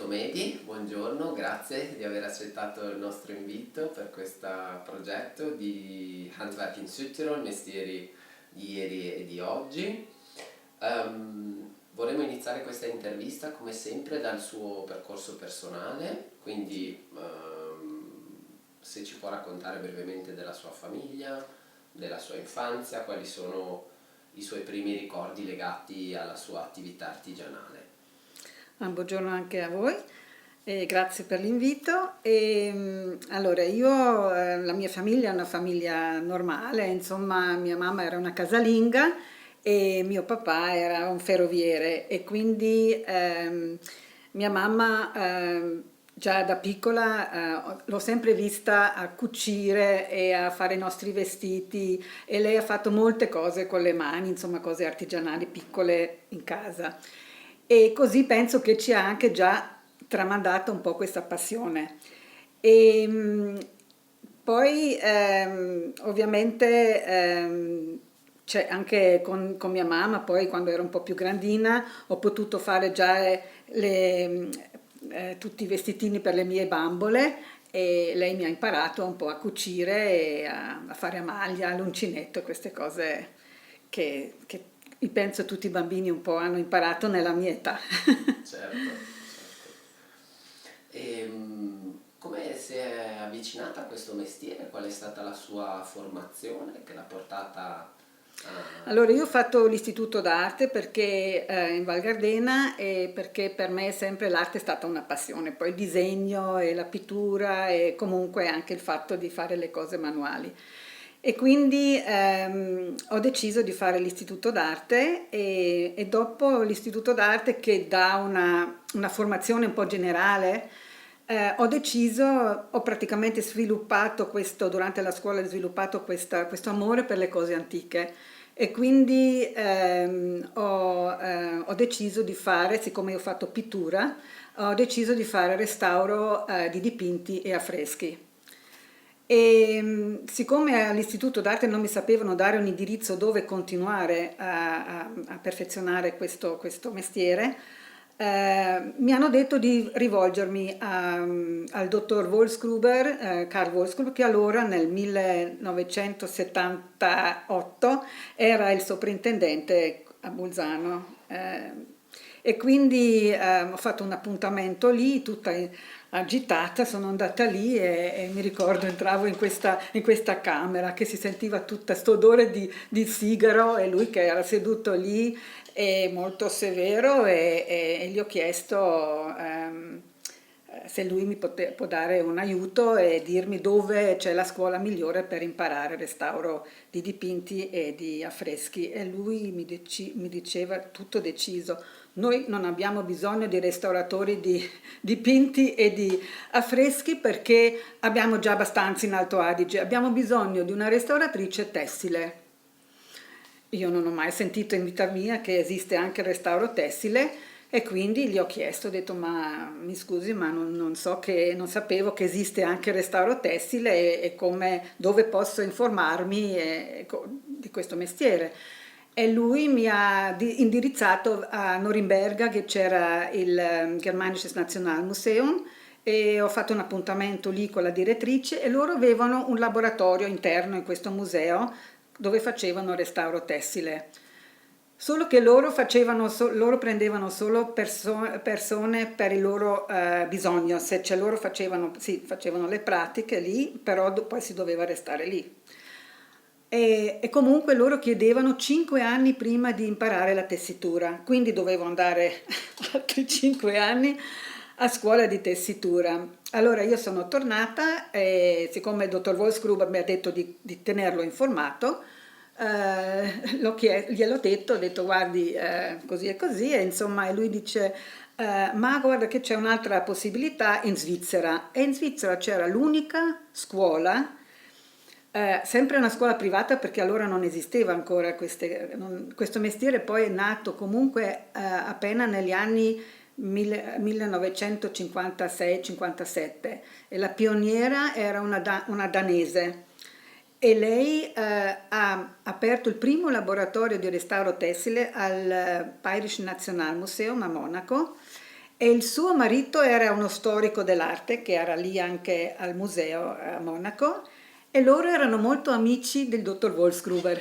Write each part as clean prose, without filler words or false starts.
Alberto Medi, buongiorno, grazie di aver accettato il nostro invito per questo progetto di Handwerk in Südtirol, mestieri di ieri e di oggi. Vorremmo iniziare questa intervista come sempre dal suo percorso personale, quindi se ci può raccontare brevemente della sua famiglia, della sua infanzia, quali sono i suoi primi ricordi legati alla sua attività artigianale. Buongiorno anche a voi e grazie per l'invito. Allora, la mia famiglia è una famiglia normale, insomma, mia mamma era una casalinga e mio papà era un ferroviere e quindi mia mamma già da piccola l'ho sempre vista a cucire e a fare i nostri vestiti e lei ha fatto molte cose con le mani, insomma, cose artigianali piccole in casa. E così penso che ci ha anche già tramandato un po' questa passione. E poi ovviamente c'è anche con mia mamma, poi quando ero un po' più grandina, ho potuto fare già tutti i vestitini per le mie bambole e lei mi ha imparato un po' a cucire e a fare a maglia, l'uncinetto, queste cose che penso tutti i bambini un po' hanno imparato nella mia età. Certo, certo. E come si è avvicinata a questo mestiere? Qual è stata la sua formazione che l'ha portata a... Allora, io ho fatto l'istituto d'arte perché in Val Gardena e perché per me sempre l'arte è stata una passione, poi il disegno e la pittura e comunque anche il fatto di fare le cose manuali. E quindi ho deciso di fare l'istituto d'arte e dopo l'istituto d'arte che dà una formazione un po' generale, ho praticamente sviluppato questo, durante la scuola ho sviluppato questo amore per le cose antiche e quindi ho deciso di fare, siccome io ho fatto pittura, ho deciso di fare restauro di dipinti e affreschi. E siccome all'Istituto d'Arte non mi sapevano dare un indirizzo dove continuare a perfezionare questo mestiere, mi hanno detto di rivolgermi al dottor Wolfsgruber, Karl Wolfsgruber, che allora nel 1978 era il sovrintendente a Bolzano. E quindi ho fatto un appuntamento lì, tutta agitata, sono andata lì e mi ricordo entravo in questa camera che si sentiva tutta sto odore di sigaro e lui che era seduto lì e molto severo e gli ho chiesto se lui può dare un aiuto e dirmi dove c'è la scuola migliore per imparare restauro di dipinti e di affreschi e lui mi diceva tutto deciso. Noi non abbiamo bisogno di restauratori di dipinti e di affreschi perché abbiamo già abbastanza in Alto Adige, abbiamo bisogno di una restauratrice tessile. Io non ho mai sentito in vita mia che esiste anche il restauro tessile e quindi gli ho chiesto, ho detto ma mi scusi ma non non sapevo che esiste anche il restauro tessile dove posso informarmi di questo mestiere. E lui mi ha indirizzato a Norimberga che c'era il Germanisches Nationalmuseum e ho fatto un appuntamento lì con la direttrice e loro avevano un laboratorio interno in questo museo dove facevano restauro tessile. Solo che loro prendevano solo persone per il loro bisogno, loro facevano le pratiche lì, però poi si doveva restare lì. E comunque loro chiedevano 5 anni prima di imparare la tessitura, quindi dovevo andare altri 5 anni a scuola di tessitura. Allora io sono tornata e siccome il dottor Wolfsgruber mi ha detto di tenerlo informato, gliel'ho detto, ho detto guardi così e così e insomma e lui dice ma guarda che c'è un'altra possibilità in Svizzera e in Svizzera c'era l'unica scuola sempre una scuola privata perché allora non esisteva ancora questo mestiere, poi è nato comunque appena negli anni 1956-57 e la pioniera era una danese e lei ha aperto il primo laboratorio di restauro tessile al Bayerischen Nationalmuseum a Monaco E il suo marito era uno storico dell'arte che era lì anche al museo a Monaco e loro erano molto amici del dottor Wolfsgruber.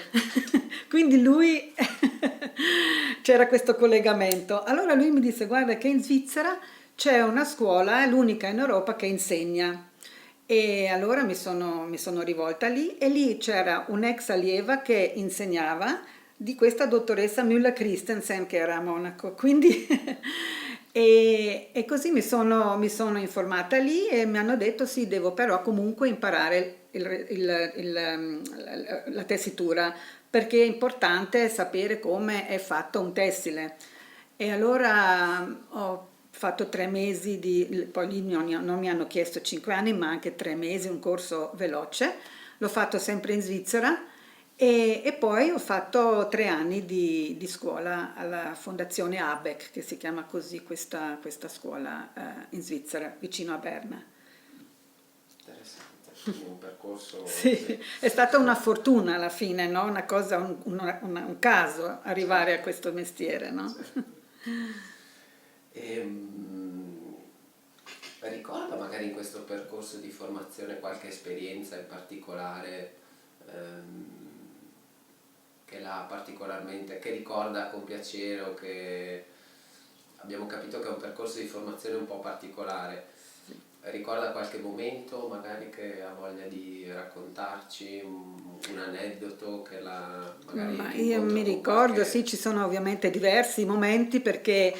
Quindi lui c'era questo collegamento. Allora lui mi disse: guarda che in Svizzera c'è una scuola, è l'unica in Europa che insegna. E allora mi sono rivolta lì e lì c'era un'ex allieva che insegnava di questa dottoressa Müller Christensen che era a Monaco. Quindi e così mi sono informata lì e mi hanno detto sì, devo però comunque imparare la tessitura perché è importante sapere come è fatto un tessile. E allora ho fatto 3 mesi poi lì non mi hanno chiesto 5 anni, ma anche 3 mesi, un corso veloce. L'ho fatto sempre in Svizzera e poi ho fatto 3 anni di scuola alla Fondazione Abeck, che si chiama così questa scuola in Svizzera, vicino a Berna. Interessante, quindi un percorso... Sì, è stata una fortuna alla fine, no? Una cosa, un caso arrivare a questo mestiere, no? Ricorda magari in questo percorso di formazione qualche esperienza in particolare che l'ha particolarmente, che ricorda con piacere o che abbiamo capito che è un percorso di formazione un po' particolare. Ricorda qualche momento magari che ha voglia di raccontarci, un aneddoto che magari Ma io l'incontro mi con ricordo, qualche... sì, ci sono ovviamente diversi momenti perché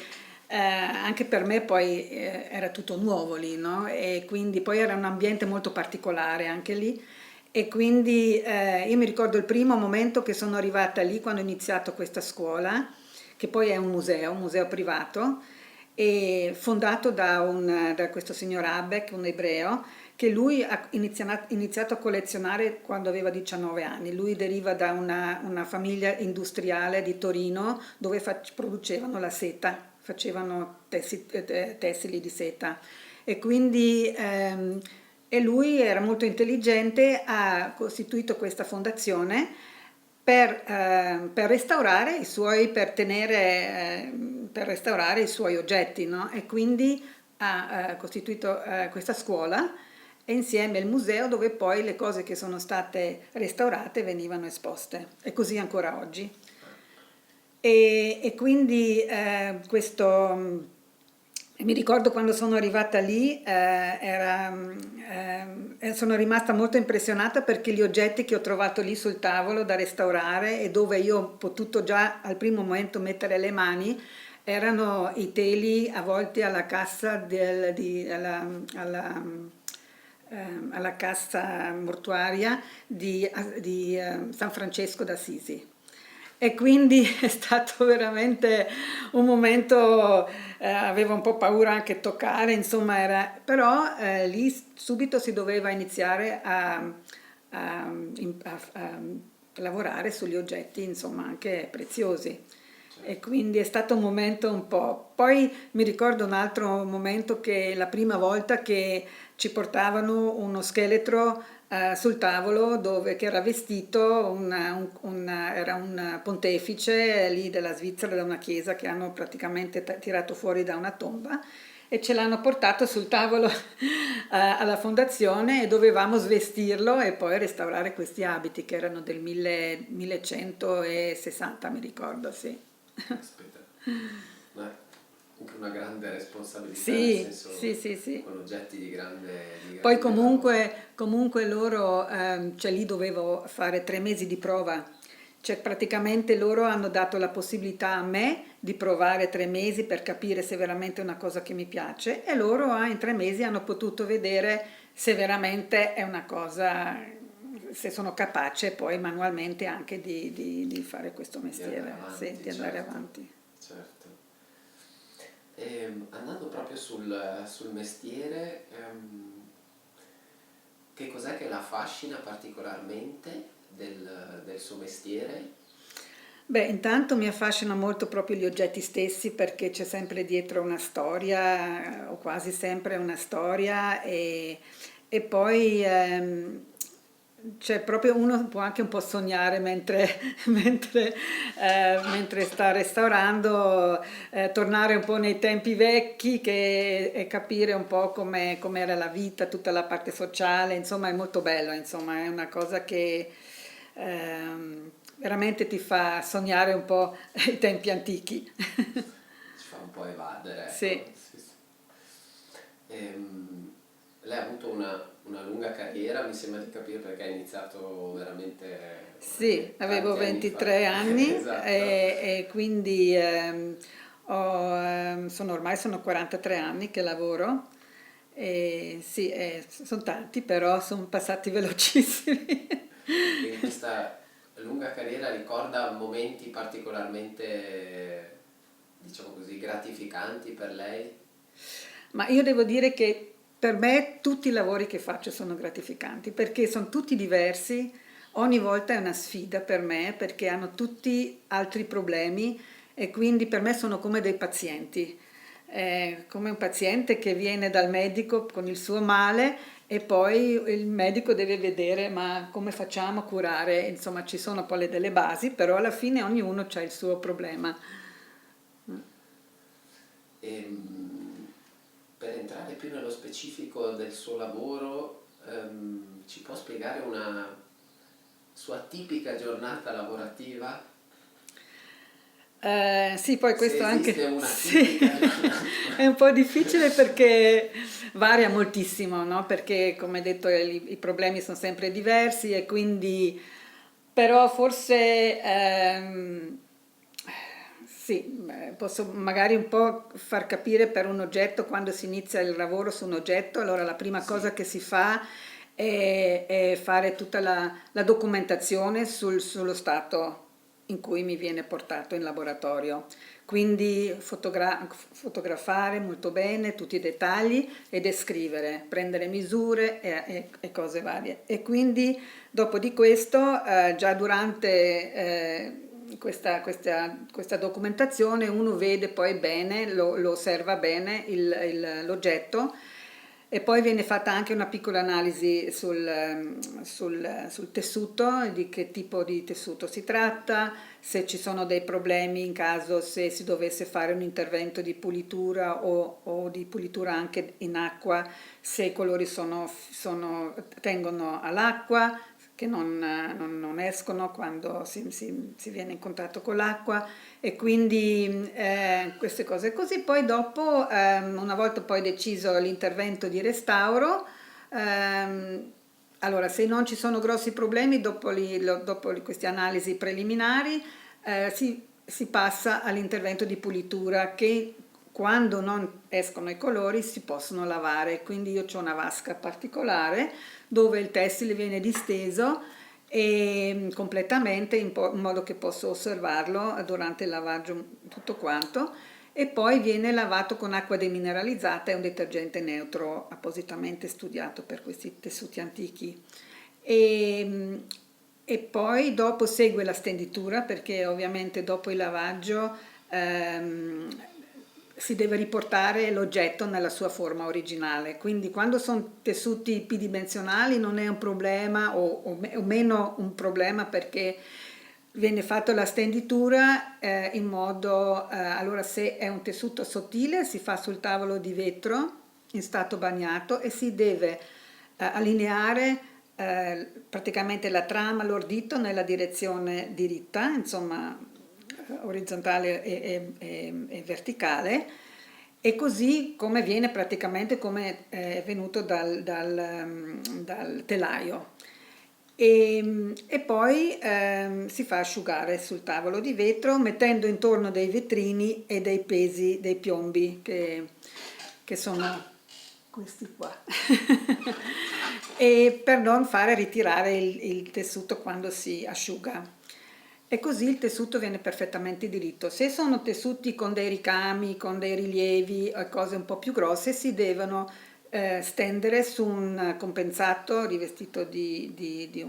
anche per me poi era tutto nuovo lì, no? E quindi poi era un ambiente molto particolare anche lì. E quindi io mi ricordo il primo momento che sono arrivata lì quando ho iniziato questa scuola, che poi è un museo privato, e fondato da questo signor Habeck, un ebreo, che lui ha iniziato a collezionare quando aveva 19 anni. Lui deriva da una famiglia industriale di Torino dove producevano la seta, facevano tessili di seta. E quindi e lui era molto intelligente, ha costituito questa fondazione per restaurare per restaurare i suoi oggetti, no? E quindi ha costituito questa scuola e insieme il museo dove poi le cose che sono state restaurate venivano esposte. E così ancora oggi. E quindi mi ricordo quando sono arrivata lì, sono rimasta molto impressionata perché gli oggetti che ho trovato lì sul tavolo da restaurare e dove io ho potuto già al primo momento mettere le mani erano i teli avvolti alla cassa alla cassa mortuaria di San Francesco d'Assisi. E quindi è stato veramente un momento, avevo un po' paura anche a toccare, insomma, però lì subito si doveva iniziare a lavorare sugli oggetti, insomma, anche preziosi. E quindi è stato un momento un po'. Poi mi ricordo un altro momento che la prima volta che ci portavano uno scheletro sul tavolo che era vestito, era un pontefice lì della Svizzera, da una chiesa che hanno praticamente tirato fuori da una tomba e ce l'hanno portato sul tavolo alla fondazione e dovevamo svestirlo e poi restaurare questi abiti che erano del 1160, mi ricordo, sì. Aspetta, anche una grande responsabilità, nel Sì, senso sì, sì, sì. con oggetti di Poi grande valore. comunque loro, cioè lì dovevo fare 3 mesi di prova, cioè praticamente loro hanno dato la possibilità a me di provare 3 mesi per capire se veramente è una cosa che mi piace e loro in 3 mesi hanno potuto vedere se veramente è una cosa, se sono capace poi manualmente anche di fare questo Di andare mestiere, sì, avanti, di andare certo, avanti. certo. Andando proprio sul mestiere, che cos'è che la affascina particolarmente del suo mestiere? Beh, intanto mi affascinano molto proprio gli oggetti stessi perché c'è sempre dietro una storia, o quasi sempre una storia, e poi cioè proprio uno può anche un po' sognare mentre sta restaurando, tornare un po' nei tempi vecchi e capire un po' com'era la vita, tutta la parte sociale, insomma è molto bello, insomma è una cosa che veramente ti fa sognare un po' i tempi antichi. Ci fa un po' evadere, ecco. Sì. Sì, sì. Lei ha avuto una lunga carriera, mi sembra di capire, perché ha iniziato veramente Sì, avevo tanti anni fa. 23 anni Esatto. e quindi ormai sono 43 anni che lavoro e sì, sono tanti, però sono passati velocissimi. E in questa lunga carriera ricorda momenti particolarmente, diciamo così, gratificanti per lei? Ma io devo dire che per me tutti i lavori che faccio sono gratificanti perché sono tutti diversi, ogni volta è una sfida per me perché hanno tutti altri problemi e quindi per me sono come dei pazienti. Come un paziente che viene dal medico con il suo male e poi il medico deve vedere ma come facciamo a curare, insomma ci sono poi delle basi, però alla fine ognuno ha il suo problema. Per entrare più nello specifico del suo lavoro, ci può spiegare una sua tipica giornata lavorativa? Sì, poi Se questo esiste anche una sì, tipica giornata. è un po' difficile perché varia moltissimo, no? Perché come detto i problemi sono sempre diversi e quindi però forse sì, posso magari un po' far capire per un oggetto quando si inizia il lavoro su un oggetto, allora la prima cosa Sì. che si fa è fare tutta la documentazione sullo stato in cui mi viene portato in laboratorio. Quindi fotografare molto bene tutti i dettagli e descrivere, prendere misure e cose varie. E quindi dopo di questo, già durante questa documentazione, uno vede poi bene, lo osserva bene l'oggetto e poi viene fatta anche una piccola analisi sul tessuto, di che tipo di tessuto si tratta, se ci sono dei problemi in caso se si dovesse fare un intervento di pulitura o di pulitura anche in acqua, se i colori tengono all'acqua, che non escono quando si viene in contatto con l'acqua e quindi queste cose così. Poi dopo, una volta poi deciso l'intervento di restauro, allora se non ci sono grossi problemi, dopo queste analisi preliminari, si passa all'intervento di pulitura che quando non escono i colori si possono lavare, quindi io ho una vasca particolare dove il tessile viene disteso e completamente in modo che posso osservarlo durante il lavaggio tutto quanto e poi viene lavato con acqua demineralizzata e un detergente neutro appositamente studiato per questi tessuti antichi. E, e poi dopo segue la stenditura perché ovviamente dopo il lavaggio ehm, si deve riportare l'oggetto nella sua forma originale. Quindi quando sono tessuti bidimensionali non è un problema o meno un problema perché viene fatta la stenditura in modo, allora se è un tessuto sottile si fa sul tavolo di vetro in stato bagnato e si deve allineare praticamente la trama, l'ordito nella direzione diritta, insomma orizzontale e verticale, e così come viene praticamente come è venuto dal telaio. E poi si fa asciugare sul tavolo di vetro mettendo intorno dei vetrini e dei pesi, dei piombi che sono questi qua. E per non fare ritirare il tessuto quando si asciuga. E così il tessuto viene perfettamente diritto. Se sono tessuti con dei ricami, con dei rilievi o cose un po' più grosse, si devono stendere su un compensato rivestito di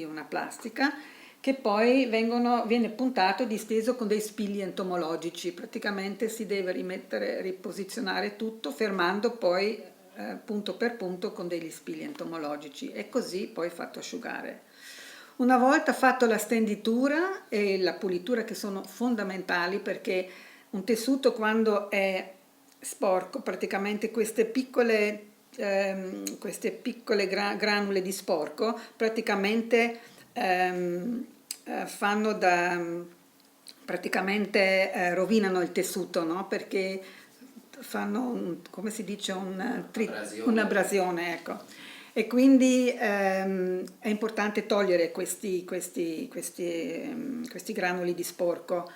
una plastica che poi viene puntato e disteso con dei spigli entomologici. Praticamente si deve riposizionare tutto fermando poi punto per punto con degli spilli entomologici e così poi fatto asciugare. Una volta fatto la stenditura e la pulitura, che sono fondamentali, perché un tessuto quando è sporco, praticamente queste piccole granule di sporco praticamente fanno praticamente rovinano il tessuto, no? Perché fanno, come si dice, un'abrasione, ecco. E quindi è importante togliere questi granuli di sporco,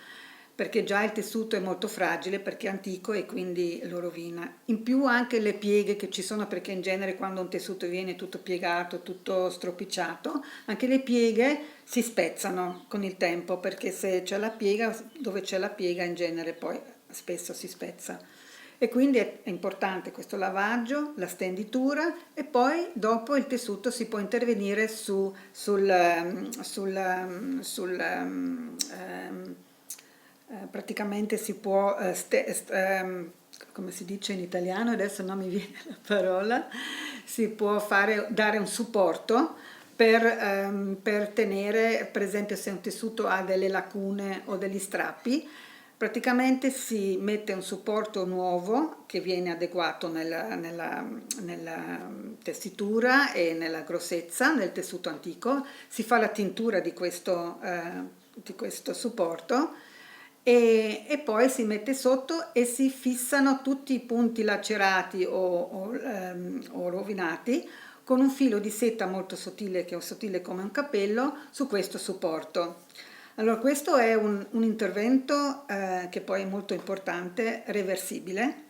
perché già il tessuto è molto fragile perché è antico e quindi lo rovina. In più anche le pieghe che ci sono, perché in genere quando un tessuto viene tutto piegato, tutto stropicciato, anche le pieghe si spezzano con il tempo, perché se c'è la piega, dove c'è la piega in genere poi spesso si spezza. E quindi è importante questo lavaggio, la stenditura e poi dopo il tessuto si può intervenire praticamente si può, come si dice in italiano, adesso non mi viene la parola, si può dare un supporto per tenere, per esempio se un tessuto ha delle lacune o degli strappi, praticamente si mette un supporto nuovo che viene adeguato nella tessitura e nella grossezza del tessuto antico, si fa la tintura di questo supporto e poi si mette sotto e si fissano tutti i punti lacerati o rovinati con un filo di seta molto sottile, che è sottile come un capello, su questo supporto. Allora, questo è un intervento che poi è molto importante, reversibile,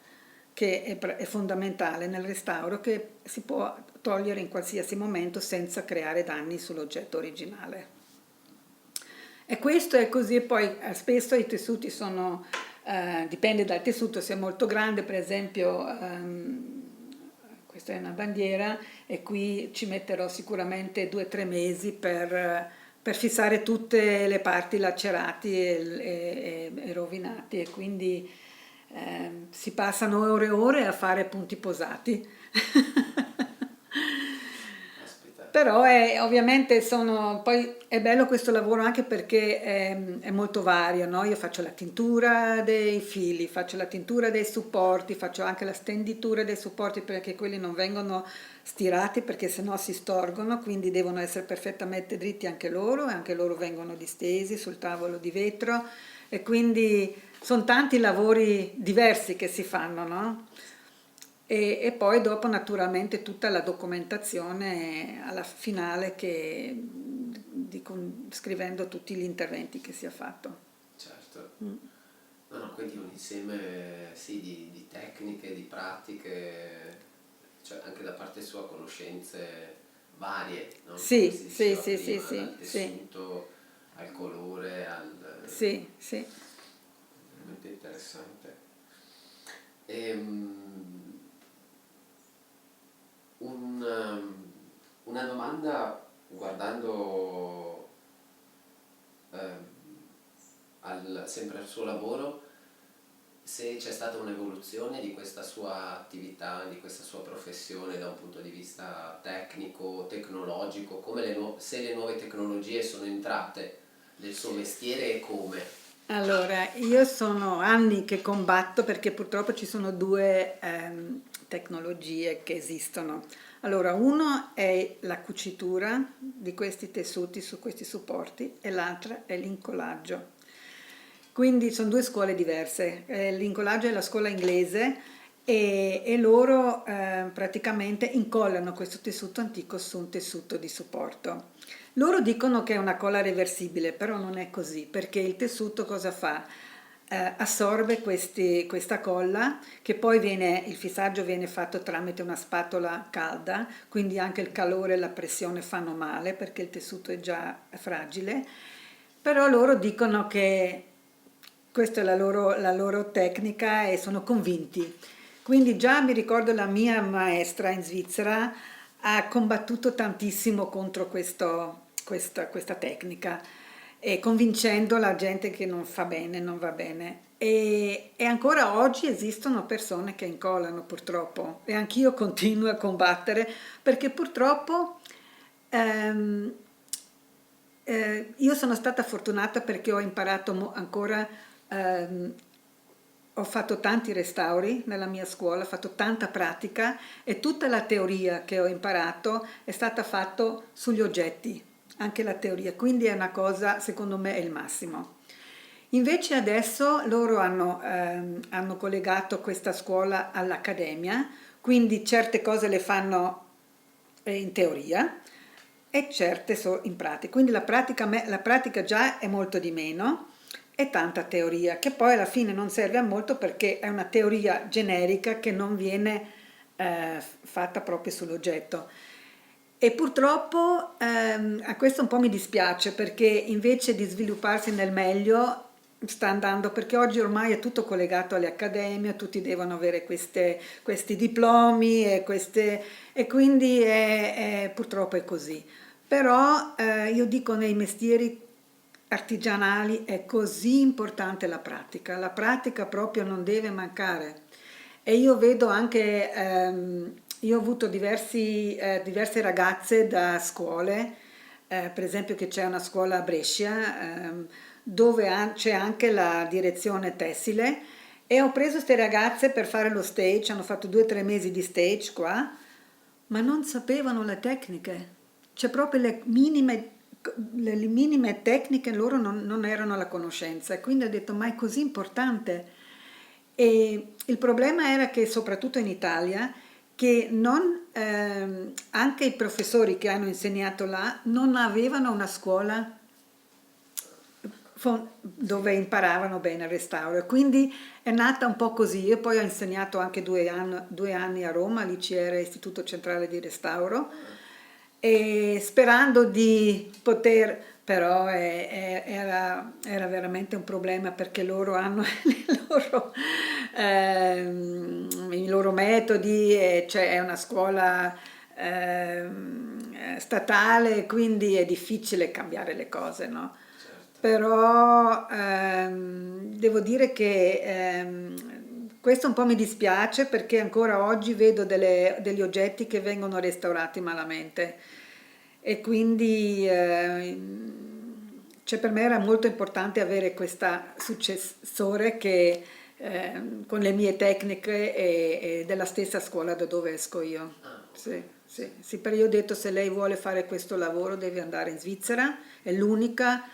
che è fondamentale nel restauro, che si può togliere in qualsiasi momento senza creare danni sull'oggetto originale. E questo è così, e poi spesso i tessuti sono, dipende dal tessuto, se è molto grande, per esempio questa è una bandiera e qui ci metterò sicuramente 2 o 3 mesi per fissare tutte le parti lacerati e rovinati, e quindi si passano ore e ore a fare punti posati. Però ovviamente poi è bello questo lavoro anche perché è molto vario, no? Io faccio la tintura dei fili, faccio la tintura dei supporti, faccio anche la stenditura dei supporti perché quelli non vengono stirati perché sennò si storgono, quindi devono essere perfettamente dritti anche loro vengono distesi sul tavolo di vetro e quindi sono tanti lavori diversi che si fanno, no? E poi dopo naturalmente tutta la documentazione alla finale scrivendo tutti gli interventi che si è fatto. Certo. No, no, quindi un insieme sì, di tecniche, di pratiche, cioè anche da parte sua conoscenze varie, no? Come Sì, si sì, diceva sì, sì, prima, sì, dal sì, tessuto al colore, sì, sì. veramente interessante. Ehm, una domanda guardando ehm, sempre al suo lavoro, se c'è stata un'evoluzione di questa sua attività, di questa sua professione da un punto di vista tecnico, tecnologico, se le nuove tecnologie sono entrate nel suo mestiere e come. Allora, io sono anni che combatto perché purtroppo ci sono 2 tecnologie che esistono. Allora, uno è la cucitura di questi tessuti su questi supporti e l'altra è l'incollaggio. Quindi sono 2 scuole diverse. L'incollaggio è la scuola inglese e loro praticamente incollano questo tessuto antico su un tessuto di supporto. Loro dicono che è una colla reversibile, però non è così, perché il tessuto cosa fa? Assorbe questa colla, che poi il fissaggio viene fatto tramite una spatola calda, quindi anche il calore e la pressione fanno male perché il tessuto è già fragile, però loro dicono che questa è la loro tecnica e sono convinti. Quindi già mi ricordo la mia maestra in Svizzera ha combattuto tantissimo contro questa tecnica e convincendo la gente che non fa bene, non va bene. E ancora oggi esistono persone che incollano purtroppo e anch'io continuo a combattere perché purtroppo ehm, io sono stata fortunata perché ho imparato ancora, ehm, ho fatto tanti restauri nella mia scuola, ho fatto tanta pratica e tutta la teoria che ho imparato è stata fatta sugli oggetti, anche la teoria, quindi è una cosa, secondo me, è il massimo. Invece adesso loro hanno collegato questa scuola all'accademia, quindi certe cose le fanno in teoria e certe sono in pratica. Quindi la pratica già è molto di meno e tanta teoria, che poi alla fine non serve a molto perché è una teoria generica che non viene fatta proprio sull'oggetto. E purtroppo a questo un po' mi dispiace perché invece di svilupparsi nel meglio sta andando, perché oggi ormai è tutto collegato alle accademie, tutti devono avere questi diplomi e quindi purtroppo è così. Però io dico nei mestieri artigianali è così importante la pratica proprio non deve mancare. E io vedo anche, io ho avuto diverse ragazze da scuole, per esempio che c'è una scuola a Brescia, dove c'è anche la direzione tessile e ho preso queste ragazze per fare lo stage, hanno fatto 2 o 3 mesi di stage qua, ma non sapevano le tecniche, cioè proprio le minime tecniche loro non erano alla conoscenza e quindi ho detto ma è così importante. E il problema era che soprattutto in Italia, che anche i professori che hanno insegnato là non avevano una scuola dove imparavano bene il restauro. Quindi è nata un po' così. Io poi ho insegnato anche 2 anni a Roma, all'ICR, Istituto Centrale di Restauro, e sperando di poter, però era veramente un problema perché loro hanno i loro metodi, e cioè è una scuola statale, quindi è difficile cambiare le cose, no? Certo. Però devo dire che questo un po' mi dispiace perché ancora oggi vedo degli oggetti che vengono restaurati malamente e quindi cioè per me era molto importante avere questa successore che con le mie tecniche e della stessa scuola da dove esco io. Ah, ok. Sì, sì, Sì. sì, perché io ho detto se lei vuole fare questo lavoro deve andare in Svizzera, è l'unica,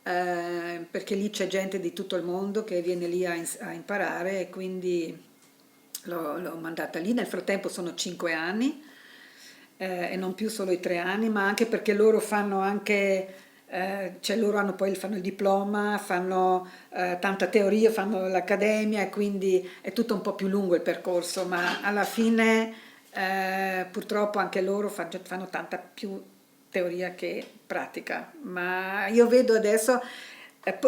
perché lì c'è gente di tutto il mondo che viene lì a imparare e quindi l'ho mandata lì. Nel frattempo sono 5 anni e non più solo i 3 anni, ma anche perché loro fanno anche, cioè loro fanno il diploma, fanno tanta teoria, fanno l'accademia e quindi è tutto un po' più lungo il percorso, ma alla fine purtroppo anche loro fanno tanta più teoria che pratica. Ma io vedo adesso,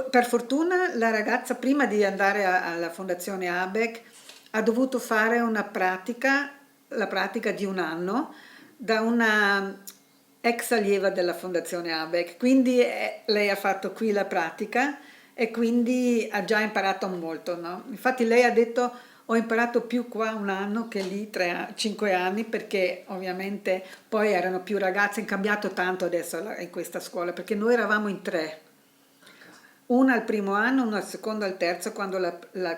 per fortuna la ragazza prima di andare alla fondazione ABEC ha dovuto fare la pratica di 1 anno da una ex allieva della Fondazione ABEC, quindi lei ha fatto qui la pratica e quindi ha già imparato molto, no? Infatti lei ha detto ho imparato più qua 1 anno che lì 5 anni perché ovviamente poi erano più ragazze, è cambiato tanto adesso in questa scuola perché noi eravamo in 3. Una al primo anno, una al secondo e al terzo, quando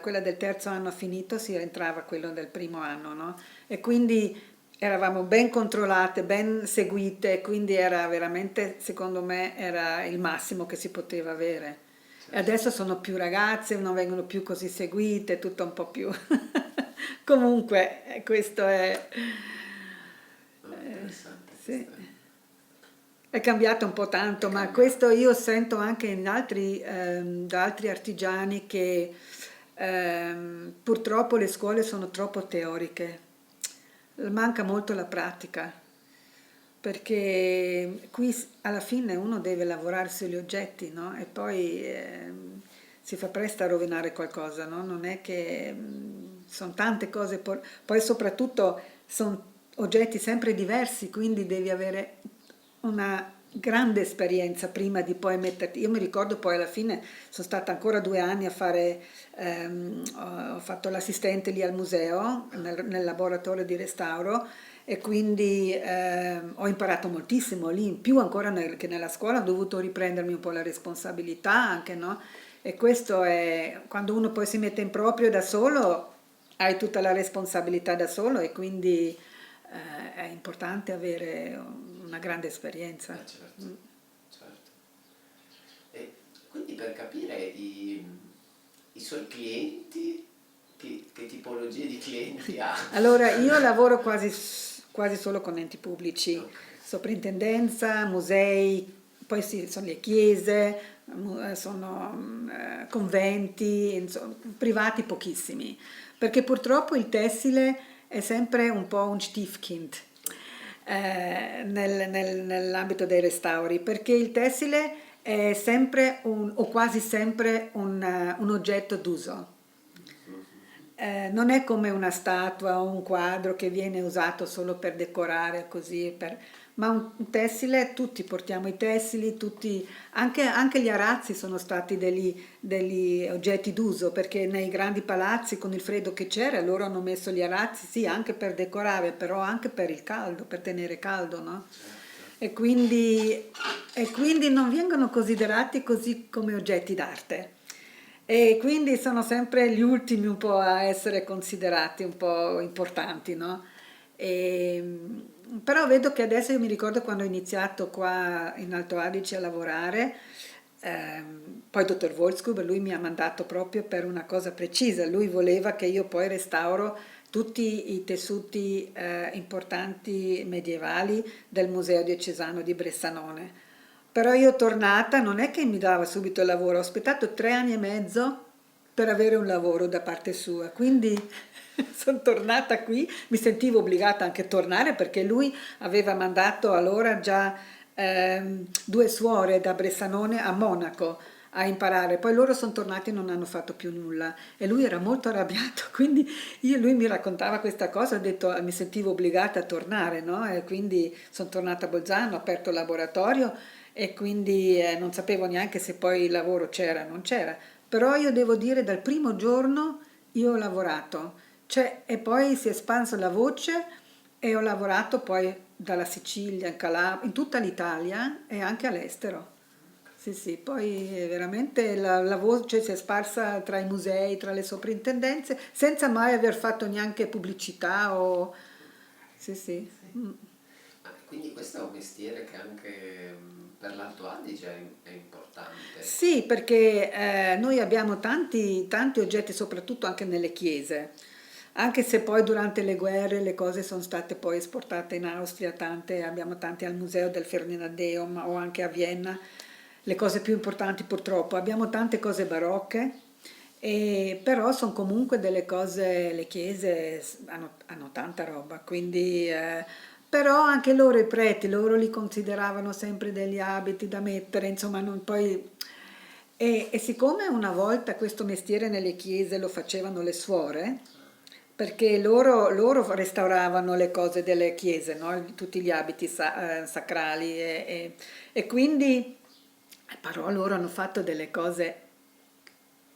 quella del terzo anno ha finito si rientrava quello del primo anno, no? E quindi eravamo ben controllate, ben seguite, quindi era veramente, secondo me, era il massimo che si poteva avere. E Certo. adesso sono più ragazze, non vengono più così seguite, tutto un po' più. Comunque, questo è. Oh, interessante Sì. questa. È cambiato un po' È tanto, ma questo cambiato. io sento anche da altri artigiani che purtroppo le scuole sono troppo teoriche, manca molto la pratica, perché qui alla fine uno deve lavorare sugli oggetti, no? E poi si fa presto a rovinare qualcosa, no? Non è che sono tante cose, poi soprattutto sono oggetti sempre diversi, quindi devi avere una grande esperienza prima di poi metterti. Io mi ricordo poi alla fine sono stata ancora 2 anni a fare, ho fatto l'assistente lì al museo, nel laboratorio di restauro e quindi ho imparato moltissimo lì, in più ancora che nella scuola ho dovuto riprendermi un po' la responsabilità anche, no? E questo è quando uno poi si mette in proprio da solo, hai tutta la responsabilità da solo e quindi è importante avere una grande esperienza. Certo, certo. E quindi per capire i suoi clienti, che tipologie di clienti ha? Allora, io lavoro quasi solo con enti pubblici, Ok, soprintendenza, musei, poi sì, sono le chiese, sono conventi, insomma, privati pochissimi, perché purtroppo il tessile è sempre un po' un Stiefkind nell'ambito dei restauri, perché il tessile è sempre o quasi sempre un oggetto d'uso. Non è come una statua o un quadro che viene usato solo per decorare così, ma un tessile, tutti portiamo i tessili, tutti, anche gli arazzi sono stati degli oggetti d'uso, perché nei grandi palazzi con il freddo che c'era loro hanno messo gli arazzi, sì, anche per decorare, però anche per il caldo, per tenere caldo, no? certo. E quindi, e quindi non vengono considerati così come oggetti d'arte. E quindi sono sempre gli ultimi un po' a essere considerati un po' importanti, no? E, però vedo che adesso io mi ricordo quando ho iniziato qua in Alto Adige a lavorare, poi dottor Wolfsgruber, lui mi ha mandato proprio per una cosa precisa, lui voleva che io poi restauro tutti i tessuti importanti medievali del Museo Diocesano di Bressanone. Però io tornata non è che mi dava subito il lavoro, ho aspettato 3 anni e mezzo per avere un lavoro da parte sua, quindi sono tornata qui, mi sentivo obbligata anche a tornare perché lui aveva mandato allora già 2 suore da Bressanone a Monaco a imparare, poi loro sono tornati e non hanno fatto più nulla e lui era molto arrabbiato, quindi lui mi raccontava questa cosa, ho detto mi sentivo obbligata a tornare, no? E quindi sono tornata a Bolzano, ho aperto il laboratorio e quindi non sapevo neanche se poi il lavoro c'era o non c'era, però io devo dire dal primo giorno io ho lavorato, cioè, e poi si è espansa la voce e ho lavorato poi dalla Sicilia, in Calabria, in tutta l'Italia e anche all'estero. Sì, sì, poi veramente la voce si è sparsa tra i musei, tra le soprintendenze, senza mai aver fatto neanche pubblicità o... Sì, sì. Sì. Ah, quindi questo è un mestiere che anche per l'Alto Adige è importante. Sì, perché noi abbiamo tanti oggetti, soprattutto anche nelle chiese, anche se poi durante le guerre le cose sono state poi esportate in Austria, tante, abbiamo tanti al Museo del Ferdinandeum o anche a Vienna, le cose più importanti purtroppo. Abbiamo tante cose barocche, però sono comunque delle cose, le chiese hanno tanta roba, quindi... però anche loro i preti, loro li consideravano sempre degli abiti da mettere, insomma, poi... E siccome una volta questo mestiere nelle chiese lo facevano le suore, perché loro restauravano le cose delle chiese, no? Tutti gli abiti sacrali e quindi, però loro hanno fatto delle cose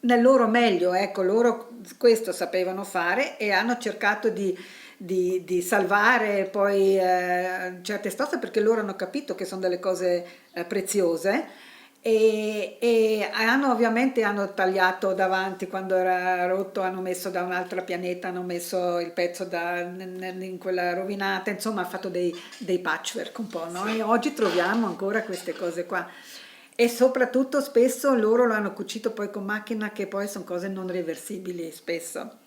nel loro meglio, ecco, loro questo sapevano fare e hanno cercato di salvare poi certe stoffe perché loro hanno capito che sono delle cose preziose e ovviamente hanno tagliato davanti quando era rotto, hanno messo da un altro pianeta, hanno messo il pezzo in quella rovinata, insomma ha fatto dei patchwork un po', no? E oggi troviamo ancora queste cose qua. E soprattutto spesso loro lo hanno cucito poi con macchina che poi sono cose non reversibili spesso.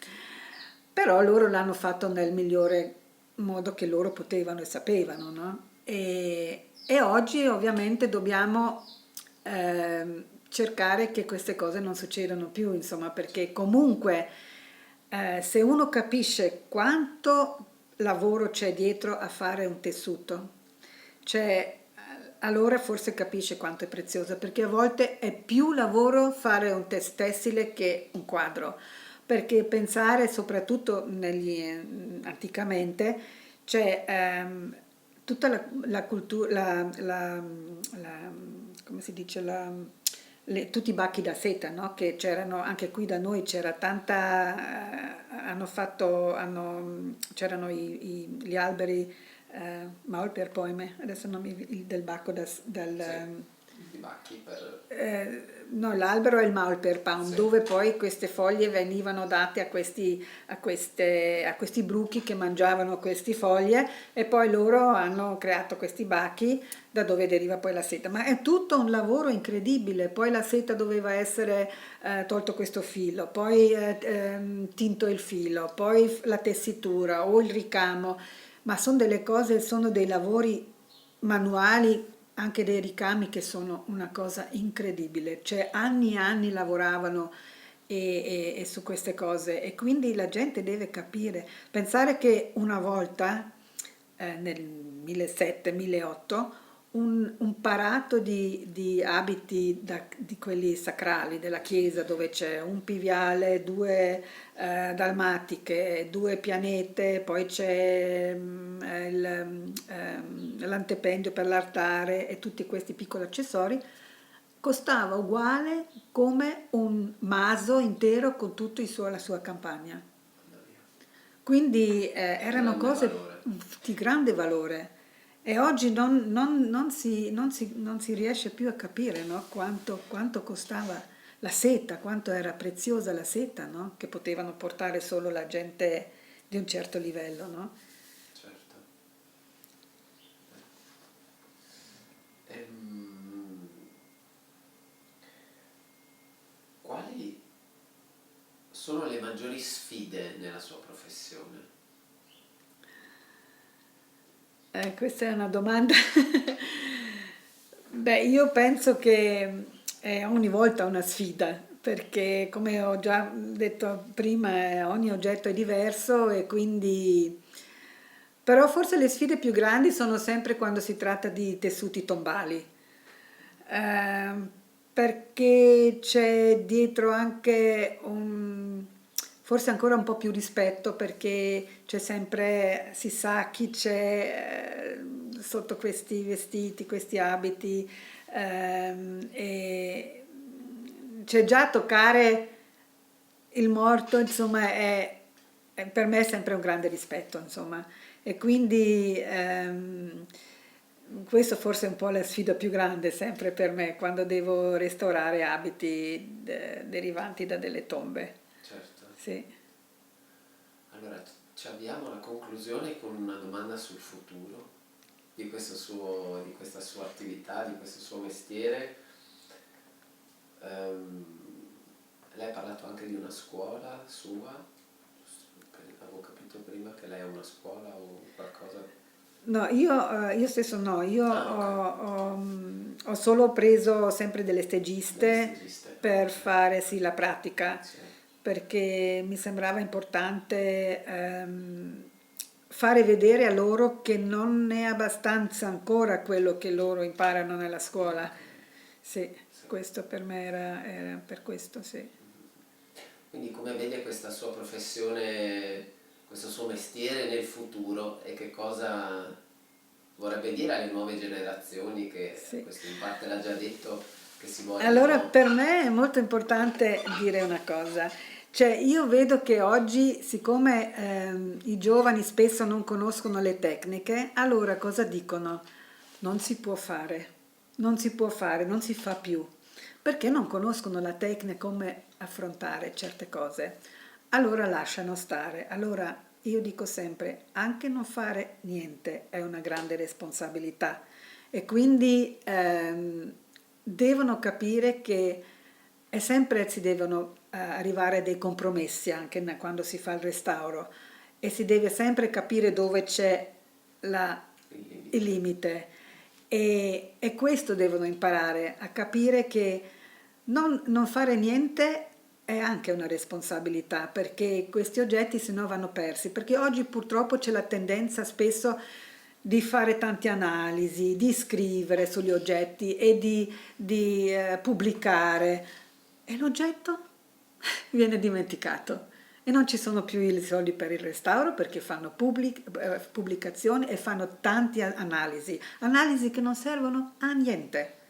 Però loro l'hanno fatto nel migliore modo che loro potevano e sapevano, no? E oggi ovviamente dobbiamo cercare che queste cose non succedano più, insomma, perché comunque se uno capisce quanto lavoro c'è dietro a fare un tessuto, cioè, allora forse capisce quanto è prezioso, perché a volte è più lavoro fare un tessile che un quadro, perché pensare soprattutto anticamente, cioè tutta la cultura, come si dice, tutti i bacchi da seta, no? Che c'erano anche qui da noi, c'era tanta, c'erano gli alberi, Maulbeerpalme, adesso non mi, del bacco Sì, i bacchi per... no, l'albero è il Maulbeerbaum, Sì, dove poi queste foglie venivano date a questi bruchi che mangiavano queste foglie e poi loro hanno creato questi bachi da dove deriva poi la seta. Ma è tutto un lavoro incredibile, poi la seta doveva essere tolto questo filo, poi tinto il filo, poi la tessitura o il ricamo, ma sono delle cose, sono dei lavori manuali, anche dei ricami che sono una cosa incredibile, cioè anni e anni lavoravano e su queste cose e quindi la gente deve capire, pensare che una volta nel 1700-1800 un parato di abiti di quelli sacrali della chiesa dove c'è un piviale, due dalmatiche, due pianete, poi c'è l'antependio per l'altare e tutti questi piccoli accessori, costava uguale come un maso intero con tutto la sua campagna. mamma mia, Quindi erano grande cose valore. di grande valore e oggi non si riesce più a capire, no? Quanto costava la seta, quanto era preziosa la seta, no? Che potevano portare solo la gente di un certo livello, no? Certo. Ehm, quali sono le maggiori sfide nella sua professione? Questa è una domanda. Beh, io penso che è ogni volta una sfida, perché come ho già detto prima, ogni oggetto è diverso e quindi... Però forse le sfide più grandi sono sempre quando si tratta di tessuti tombali. Ehm, Perché c'è dietro anche forse ancora un po' più rispetto perché c'è sempre, si sa chi c'è sotto questi vestiti, questi abiti e c'è già toccare il morto, insomma, per me è sempre un grande rispetto, insomma. E quindi questo forse è un po' la sfida più grande sempre per me quando devo restaurare abiti derivanti da delle tombe. Certo. Sì. Allora, ci avviamo alla conclusione con una domanda sul futuro di questa sua attività, di questo suo mestiere. Ehm, lei ha parlato anche di una scuola sua, avevo capito prima che lei ha una scuola o qualcosa. No, io stesso no, io Ah, ok, ho solo preso sempre delle delle stagiste stagiste, per ok. fare sì, la pratica, Sì, perché mi sembrava importante fare vedere a loro che non è abbastanza ancora quello che loro imparano nella scuola. ok. Sì, Sì. questo per me era per questo, sì. Quindi come vede questa sua professione, questo suo mestiere nel futuro e che cosa vorrebbe dire alle nuove generazioni che Sì. questo in parte l'ha già detto, che si Allora, vogliono... per me è molto importante dire una cosa, cioè io vedo che oggi, siccome i giovani spesso non conoscono le tecniche, allora cosa dicono? Non si può fare, non si può fare, non si fa più, perché non conoscono la tecnica come affrontare certe cose. Allora lasciano stare. Allora io dico sempre, anche non fare niente è una grande responsabilità e quindi devono capire che è sempre si devono arrivare a dei compromessi anche quando si fa il restauro e si deve sempre capire dove c'è il il limite. limite e questo devono imparare a capire che non fare niente è anche una responsabilità perché questi oggetti se no vanno persi, perché oggi purtroppo c'è la tendenza spesso di fare tante analisi, di scrivere sugli oggetti e di pubblicare e l'oggetto viene dimenticato. e non ci sono più i soldi per il restauro perché fanno pubblicazioni e fanno tante analisi che non servono a niente.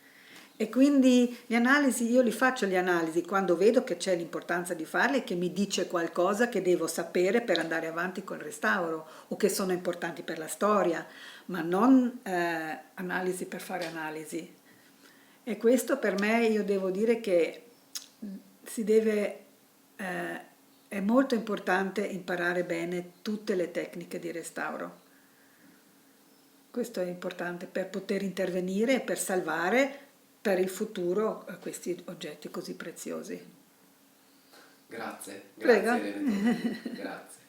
E quindi le analisi, io li faccio le analisi quando vedo che c'è l'importanza di farle e che mi dice qualcosa che devo sapere per andare avanti col restauro o che sono importanti per la storia, ma non analisi per fare analisi. E questo per me, io devo dire che si deve, è molto importante imparare bene tutte le tecniche di restauro. Questo è importante per poter intervenire e per salvare per il futuro questi oggetti così preziosi. Grazie, Prego. grazie Irene Torri, grazie.